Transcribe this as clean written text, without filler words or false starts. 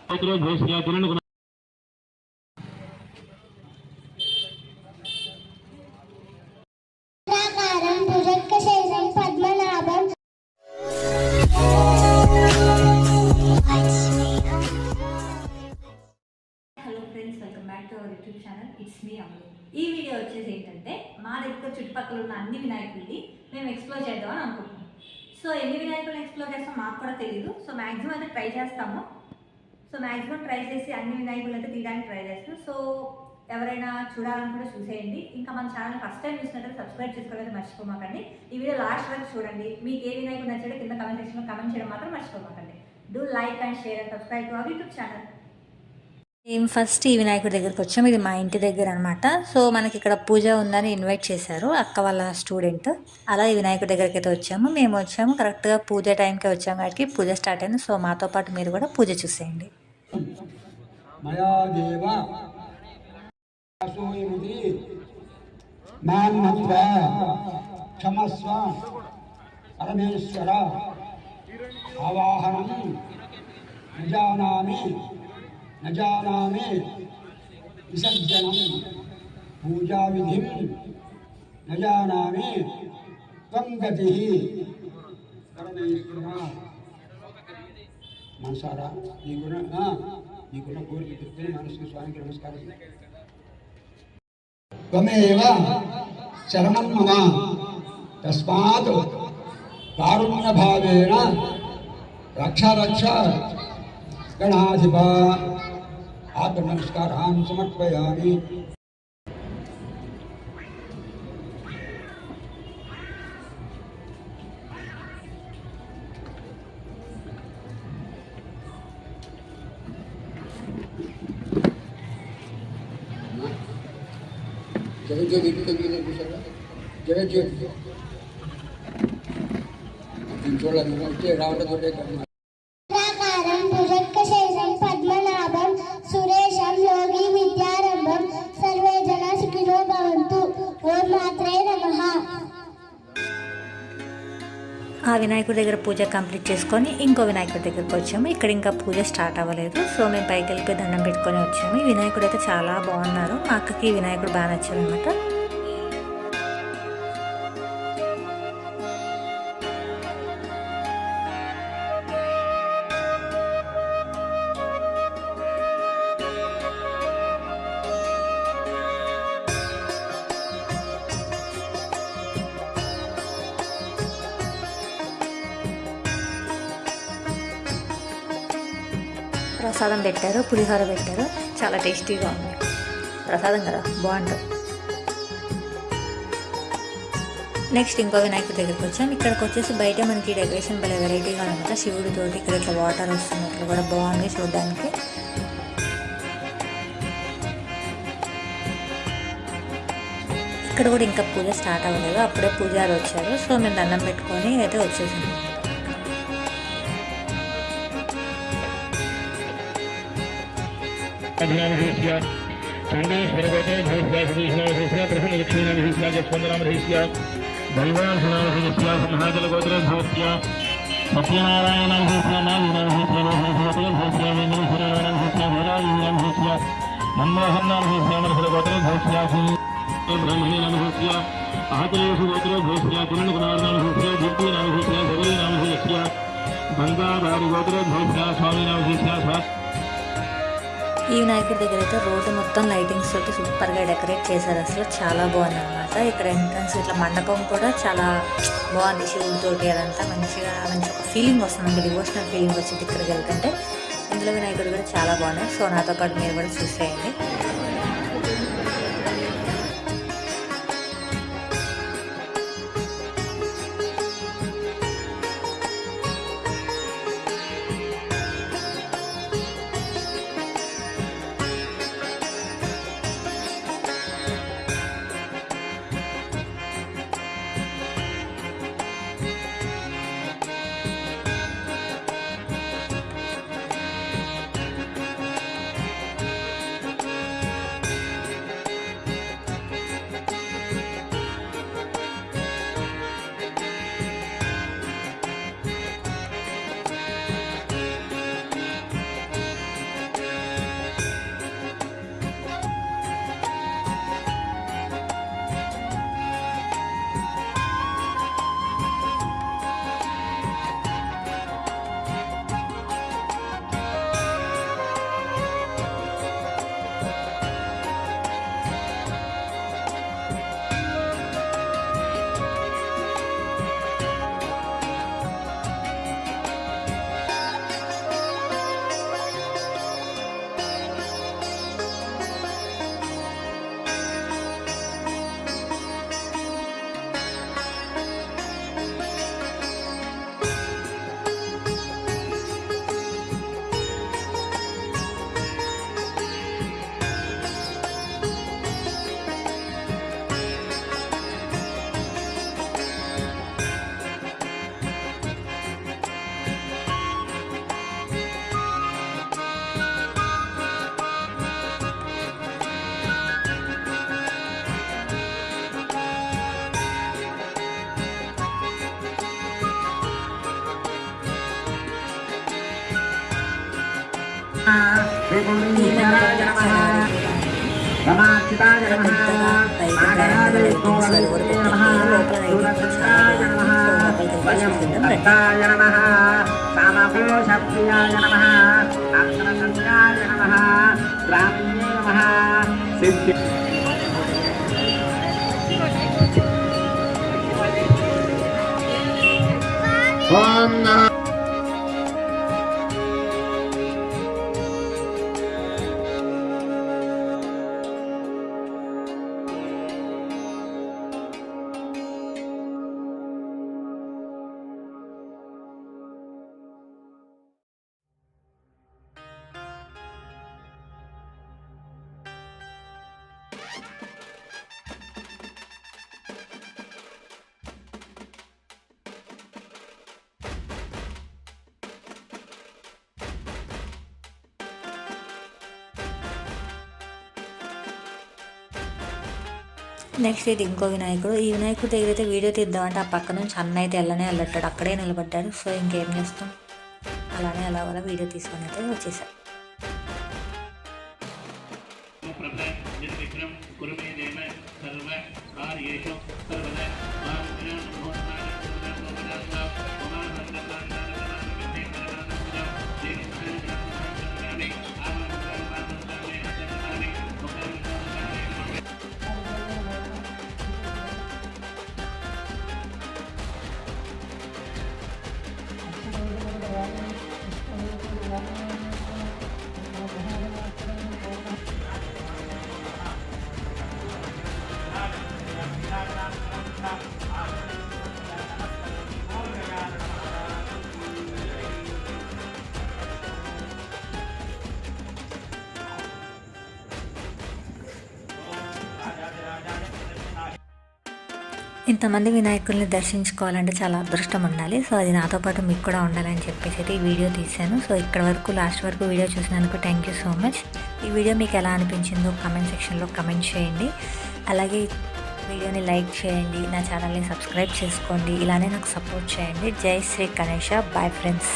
Friends, welcome back to our YouTube channel. It's me అమలు. ఈ video వచ్చేసి ఏంటంటే మా దగ్గర చుట్టుపక్కల ఉన్న అన్ని వినాయకుల్ని మేము ఎక్స్ప్లోర్ చేద్దామని అనుకుంటున్నాం. సో ఎన్ని వినాయకులను ఎక్స్ప్లోర్ చేస్తాం మాకు కూడా తెలియదు. సో మ్యాక్సిమం అయితే ట్రై చేస్తాము. సో మ్యాక్సిమం ట్రై చేసి అన్ని వినాయకులు అయితే తీయడానికి ట్రై చేస్తాం. సో ఎవరైనా చూడాలని కూడా చూసేయండి. ఇంకా మన ఛానల్ ఫస్ట్ టైం చూసినట్లయితే సబ్స్క్రైబ్ చేసుకోవాలని మర్చిపోమాకండి. ఈ వీడియో లాస్ట్ వరకు చూడండి. మీకు ఏ వినాయకుడు నచ్చాడో కింద కమెంట్ సెక్షన్లో కమెంట్ చేయడం మాత్రం మర్చిపోమాకండి. Do like and share and subscribe to our YouTube channel. మేము ఫస్ట్ ఈ వినాయకుడి దగ్గరికి వచ్చాము. ఇది మా ఇంటి దగ్గర అనమాట. సో మనకి ఇక్కడ పూజ ఉందని ఇన్వైట్ చేశారు అక్క వాళ్ళ స్టూడెంట్. అలా ఈ వినాయకుడి దగ్గరికి అయితే వచ్చాము. మేము వచ్చాము కరెక్ట్గా పూజ టైంకి వచ్చాము కాబట్టి పూజ స్టార్ట్ అయింది. సో మాతో పాటు మీరు కూడా పూజ చూసేయండి. పరమేశ్వర ఆవాహనం न जानामि विसर्जनं पूजा विधिं न जानामि त्वं गतिः परमेश्वरा मनसारा नीकुना कोरिके कितने मानसिक स्वामी के नमस्कार त्वमेव शरणं मम तस्मात् कारुण्य भावेन रक्ष रक्ष गणाधिपा आत्म नमस्कारान् समर्पयामि. जगज्योति जगज्योति रावण सुरेशं योगी विद्यारंभं सर्वे जना सुखिनो भवन्तु. ओम मात्रे नमः. ఆ వినాయకుడి దగ్గర పూజ కంప్లీట్ చేసుకొని ఇంకో వినాయకుడి దగ్గరికి వచ్చాము. ఇక్కడ ఇంకా పూజ స్టార్ట్ అవ్వలేదు. సో మేము పైకి వెళ్ళిపోయి దండం పెట్టుకొని వచ్చాము. ఈ వినాయకుడు అయితే చాలా బాగున్నారు. మా అక్కకి ఈ వినాయకుడు బాగా నచ్చారు అనమాట. ప్రసాదం పెట్టారు, పులిహోర పెట్టారు. చాలా టేస్టీగా ఉంది. ప్రసాదం కదా, బాగుంటుంది. నెక్స్ట్ ఇంకో వినాయకుడి దగ్గరికి వచ్చాం. ఇక్కడికి వచ్చేసి బయట మనకి డెకరేషన్ భలే వెరైటీగా అనమాట. శివుడితోటి ఇక్కడ ఇట్లా వాటర్ వస్తున్నట్లు కూడా బాగుంది చూడడానికి. ఇక్కడ కూడా ఇంకా పూజ స్టార్ట్ అవ్వలేదు. అప్పుడే పూజారి వచ్చారు. సో మేము దండం పెట్టుకొని అయితే వచ్చేసాము. अभिनामधेस्या चण्डेश्वरगोते भविष्यासदीशनामधेस्या प्रसन्नलक्ष्मीनामधेस्या जस्वन्दनामधेस्या दैवांशनामधेस्या संहाजलगोत्रभवत्या सत्यनारायणामधेस्या नागनामधेस्या वेन्द्रेश्वरनामधेस्या भैराजीनामधेस्या मनमोहननामधेस्या मनसलगोत्रभवत्या ब्रह्मणीनामधेस्या आहतलेषु गोत्रभवत्या पुनर्गुणार्नामधेस्या दीप्तीनामधेस्या जगलीनामधेस्या गङ्गाधारिगोत्रभवत्या स्वामीनामधेस्या. ఈ వినాయకుడి దగ్గర అయితే రోడ్డు మొత్తం లైటింగ్స్ తోటి సూపర్గా డెకరేట్ చేశారు. అసలు చాలా బాగుంది అనమాట. ఇక్కడ ఎంట్రన్స్ ఇట్లా మండపం కూడా చాలా బాగుంది. శివుడితోటి అదంతా మంచి ఒక ఫీలింగ్ వస్తుంది. డివోషనల్ ఫీలింగ్ వచ్చింది ఇక్కడికి వెళ్తుంటే. ఇందులో వినాయకుడు కూడా చాలా బాగున్నాయి. సో నాతో పాటు మీరు కూడా చూసేయండి. రమాచితాయ నమః నాగరాజైకోవలే నమః సూరసంతాయ నమః వయం దత్తాయ నమః కామకోశప్రియాయ నమః అక్షరసంతాయ నమః గ్రామ్యే నమః సిద్ధి ఓం నమః నెక్స్ట్ ఇది ఇంకో వినాయకుడు. ఈ వినాయకుడు దగ్గర అయితే వీడియో తీద్దామంటే ఆ పక్క నుంచి అన్న అయితే వెళ్ళట్టాడు, అక్కడే నిలబడ్డాడు. సో ఇంకేం చేస్తాం, అలానే అలా వీడియో తీసుకొని అయితే వచ్చేసాం. ఇంతమంది వినాయకుల్ని దర్శించుకోవాలంటే చాలా అదృష్టం ఉండాలి. సో అది నాతో పాటు మీకు కూడా ఉండాలని చెప్పేసి అయితే ఈ వీడియో తీశాను. సో ఇక్కడ వరకు లాస్ట్ వరకు వీడియో చూసినందుకు థ్యాంక్ యూ సో మచ్. ఈ వీడియో మీకు ఎలా అనిపించిందో కామెంట్ సెక్షన్లో కామెంట్ చేయండి. అలాగే వీడియోని లైక్ చేయండి, నా ఛానల్ని సబ్స్క్రైబ్ చేసుకోండి, ఇలానే నాకు సపోర్ట్ చేయండి. జై శ్రీ గణేష. Bye friends.